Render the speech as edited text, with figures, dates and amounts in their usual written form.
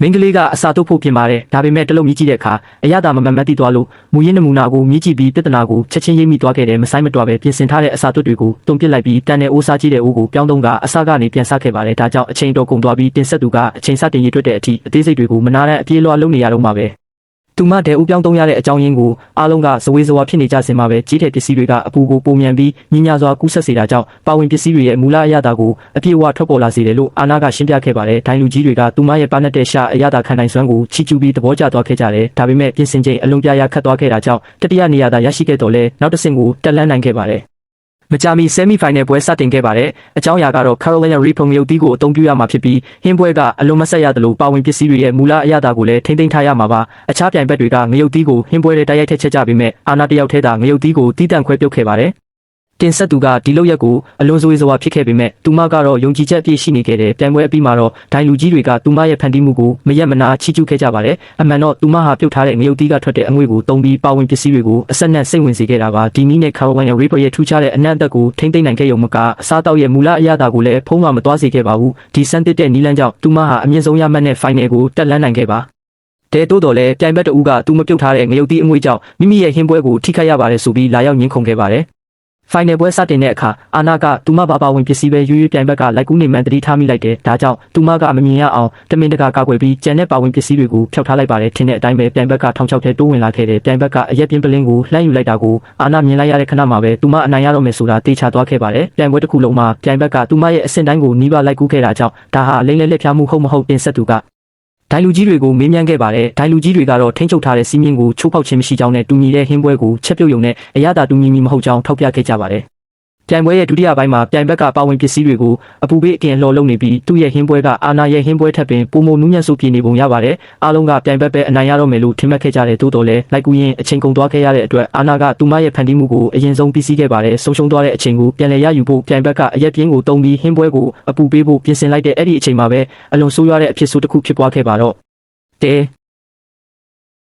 မင်္ဂလေးကအစာတို့ဖို့ပြင်ပါတယ်ဒါပေမဲ့တလုံးမြည်ကြည့်တဲ့အခါအရသာမမှန်မှန်သိသွားလို့မူရင်းနမူနာကိုမြည်ကြည့်ပြီးပြဿနာကိုချက်ချင်းရိပ်မိသွားခဲ့တယ်မဆိုင်မတွပဲပြင်ဆင်ထားတဲ့အစာတို့တွေကိုတုံပစ်လိုက်ပြီးတန်တဲ့အိုးစားကြည့်တဲ့အိုးကိုပြောင်းတော့ကအစာကနေပြန်စားခဲ့ပါတယ်ဒါကြောင့်အချိန်တော်ကုန်သွားပြီးတင်ဆက်သူကအချိန်စတင်ရည်တွက်တဲ့အထိအသေးစိတ်တွေကိုမနာတဲ့အပြေးလွှာလုံးနေရတော့မှာပဲသူမတဲ့ဦးပြောင်းသုံးရတဲ့အကြောင်းရင်းကိုအားလုံးကဇဝေဇဝါဖြစ်နေကြစင်မှာပဲကြီးတဲ့ပစ္စည်းတွေကအပူကိုပုံမြန်ပြီးညင်ညာစွာကူးဆက်စေတာကြောင့်ပါဝင်ပစ္စည်းတွေရဲ့မူလအရသာကိုအပြည့်အဝထွက်ပေါ်လာစေတယ်လို့အာနာကရှင်းပြခဲ့ပါတယ်ဒိုင်လူကြီးတွေကသူမရဲ့ပါနဲ့တဲ့ရှာအရသာခံနိုင်စွမ်းကိုချီကျူးပြီးသဘောကျသွားခဲ့ကြတယ်ဒါပေမဲ့ပြင်ဆင်ချိန်အလုံးပြရခတ်သွားခဲ့တာကြောင့်တတိယနေရာသာရရှိခဲ့တော့လဲနောက်တစ်ဆင့်ကိုတက်လှမ်းနိုင်ခဲ့ပါတယ်မကြာမီ semi-final ပွဲစတင်ခဲ့ပါတယ်။အကြောင်းအရာကတော့ Carolina Reaper ငရုတ်သီးကိုအသုံးပြုရမှာဖြစ်ပြီးဟင်းပွဲကအလွန်မဆက်ရသလိုပါဝင်ပစ္စည်းတွေရဲ့မူလအရသာကိုလည်းထိမ့်သိမ်းထားရမှာပါ။အခြားပြိုင်ဘက်တွေကငရုတ်သီးကိုဟင်းပွဲထဲတိုက်ရိုက်ထည့်ချက်ကြပေမဲ့အာနာတယောက်ထဲသာငရုတ်သီးကိုတီးတန့်ခွဲပြုတ်ခဲ့ပါတယ်။တင်ဆက်သူကဒီလောက်ရက်ကိုအလွန်ဇဝေဇဝါဖြစ်ခဲ့ပေမဲ့သူမကတော့ယုံကြည်ချက်အပြည့်ရှိနေခဲ့တယ်ပြိုင်ပွဲအပြီးမှာတော့ဒိုင်လူကြီးတွေကသူမရဲ့ဖန်တီးမှုကိုမရက်မနာချီးကျူးခဲ့ကြပါတယ်အမှန်တော့သူမဟာပြုတ်ထားတဲ့ငရုတ်သီးကထွက်တဲ့အငွေ့ကိုတုံးပြီးပါဝင်ပစ္စည်းတွေကိုအဆက်နဲ့စိတ်ဝင်စေခဲ့တာပါဒီနည်းနဲ့ Carolina Reaper ရဲ့ထူးခြားတဲ့အနံ့အသက်ကိုထိမ့်သိမ်းနိုင်ခဲ့ရုံမကအစားတောက်ရဲ့မူလအရသာကိုလည်းဖုံးမသွားစေခဲ့ပါဘူးဒီစမ်းသစ်တဲ့နီလန်းကြောင့်သူမဟာအမြင့်ဆုံးရမှတ်နဲ့ final ကိုတက်လှမ်းနိုင်ခဲ့ပါတဲတိုးတော်လည်းပြိုင်ဘက်တဦးကသူမပြုတ်ထားတဲ့ငရုတ်သီးအငွေ့ကြောင့်မိမိရဲ့ဟင်းပွဲကိုထိခိုက်ရပါတယ်ဆိုပြီးလာရောက်ညှင်းခုန်ခဲ့ပါတယ်final ပွဲစတင်တဲ့အခါအာနာကသူမပါဝင်ပစ္စည်းပဲရွေးပြိုင်ဘက်ကလိုက်ကူးနေမှန်တတိထားမိလိုက်တယ်ဒါကြောင့်သူမကမမြင်ရအောင်တမင်တကာကာကွယ်ပြီးကျန်တဲ့ပါဝင်ပစ္စည်းတွေကိုဖျောက်ထားလိုက်ပါတယ်ထင်တဲ့အတိုင်းပဲပြိုင်ဘက်ကထောင်ချောက်ထဲတိုးဝင်လာခဲ့တယ်ပြိုင်ဘက်ကအရက်ပြင်းပလင်းကိုလှမ်းယူလိုက်တာကိုအာနာမြင်လိုက်ရတဲ့ခဏမှာပဲသူမအနိုင်ရတော့မယ်ဆိုတာတေချာသွားခဲ့ပါတယ်ပြိုင်ပွဲတစ်ခုလုံးမှာပြိုင်ဘက်ကသူမရဲ့အဆင့်တိုင်းကိုနီးပါးလိုက်ကူးခဲ့တာကြောင့်ဒါဟာအလိမ့်လက်ဖျားမှုဟုတ်မဟုတ်တင်ဆက်သူကဒိုင်လူကြီးတွေကိုမေးမြန်းခဲ့ပါတယ်ဒိုင်လူကြီးတွေကတော့ထိန်းချုပ်ထားတဲ့စီးမြင့်ကိုချိုးဖောက်ခြင်းမရှိကြောင်းနဲ့တူညီတဲ့ဟင်းပွဲကိုချက်ပြုတ်ရုံနဲ့အရသာတူညီမီမဟုတ်ကြောင်းထောက်ပြခဲ့ကြပါတယ်ပြိုင်ပွဲရဲ့ဒုတိယပိုင်းမှာပြိုင်ဘက်ကပါဝင်ပစ္စည်းတွေကိုအပူပေးအတင်လှော်လုံးနေပြီးသူ့ရဲ့ဟင်းပွဲကအာနာရဲ့ဟင်းပွဲထပ်ပင်ပုံမနူးညံ့ဆိုပြေနေပုံရပါတယ်အားလုံးကပြိုင်ဘက်ပဲအနိုင်ရတော့မယ်လို့ထင်မှတ်ခဲ့ကြတဲ့သို့တော်လည်းလိုက်ကူးရင်အချိန်ကုန်သွားခဲ့ရတဲ့အတွက်အာနာကသူမရဲ့ဖန်တီးမှုကိုအရင်ဆုံးပြီးစီးခဲ့ပါတယ်ဆုံးရှုံးသွားတဲ့အချိန်ကိုပြန်လည်ရယူဖို့ပြိုင်ဘက်ကအရက်ပြင်းကိုတုံးပြီးဟင်းပွဲကိုအပူပေးဖို့ပြင်ဆင်လိုက်တဲ့အဲ့ဒီအချိန်မှာပဲအလွန်ဆိုးရွားတဲ့အဖြစ်ဆိုးတစ်ခုဖြစ်ပွားခဲ့ပါတော့တဲ